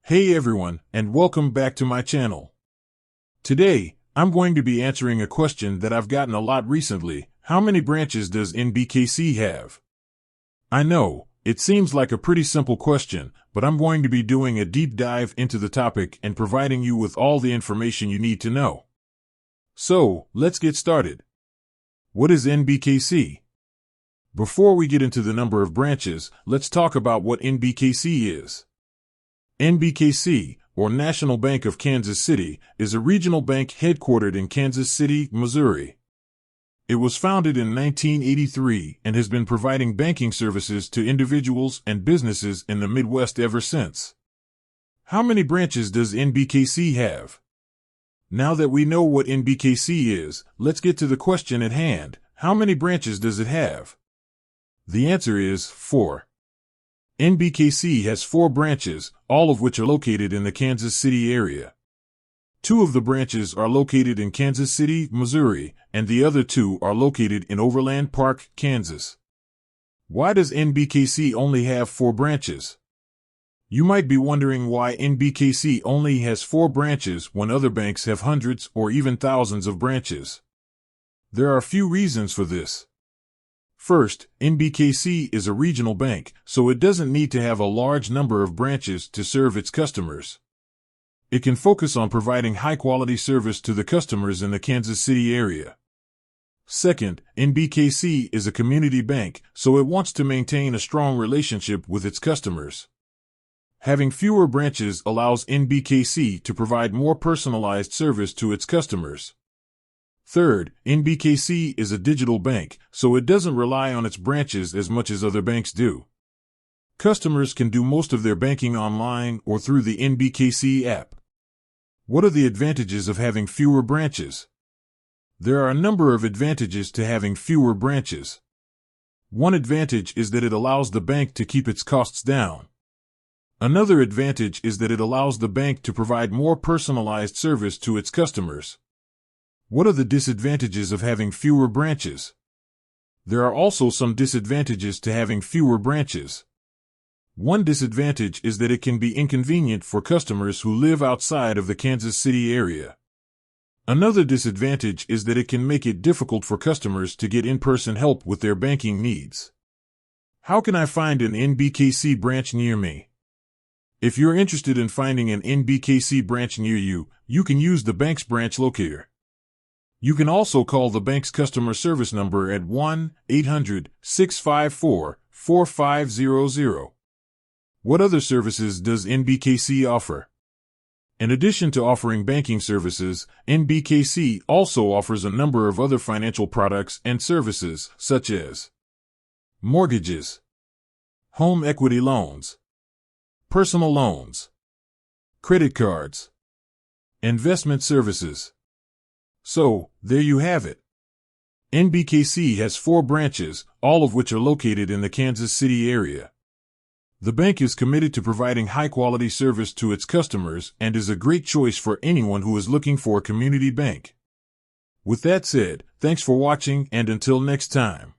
Hey everyone, and welcome back to my channel. Today, I'm going to be answering a question that I've gotten a lot recently. How many branches does NBKC have? I know, it seems like a pretty simple question, but I'm going to be doing a deep dive into the topic and providing you with all the information you need to know. So, let's get started. What is NBKC? Before we get into the number of branches, let's talk about what NBKC is. NBKC, or National Bank of Kansas City, is a regional bank headquartered in Kansas City, Missouri. It was founded in 1983 and has been providing banking services to individuals and businesses in the Midwest ever since. How many branches does NBKC have? Now that we know what NBKC is, let's get to the question at hand. How many branches does it have? The answer is 4. NBKC has 4 branches, all of which are located in the Kansas City area. 2 of the branches are located in Kansas City, Missouri, and the other 2 are located in Overland Park, Kansas. Why does NBKC only have 4 branches? You might be wondering why NBKC only has 4 branches when other banks have hundreds or even thousands of branches. There are a few reasons for this. First, NBKC is a regional bank, so it doesn't need to have a large number of branches to serve its customers. It can focus on providing high-quality service to the customers in the Kansas City area. Second, NBKC is a community bank, so it wants to maintain a strong relationship with its customers. Having fewer branches allows NBKC to provide more personalized service to its customers. Third, NBKC is a digital bank, so it doesn't rely on its branches as much as other banks do. Customers can do most of their banking online or through the NBKC app. What are the advantages of having fewer branches? There are a number of advantages to having fewer branches. One advantage is that it allows the bank to keep its costs down. Another advantage is that it allows the bank to provide more personalized service to its customers. What are the disadvantages of having fewer branches? There are also some disadvantages to having fewer branches. One disadvantage is that it can be inconvenient for customers who live outside of the Kansas City area. Another disadvantage is that it can make it difficult for customers to get in-person help with their banking needs. How can I find an NBKC branch near me? If you're interested in finding an NBKC branch near you, you can use the bank's branch locator. You can also call the bank's customer service number at 1-800-654-4500. What other services does NBKC offer? In addition to offering banking services, NBKC also offers a number of other financial products and services, such as mortgages, home equity loans, personal loans, credit cards, investment services. So, there you have it. NBKC has 4 branches, all of which are located in the Kansas City area. The bank is committed to providing high-quality service to its customers and is a great choice for anyone who is looking for a community bank. With that said, thanks for watching and until next time.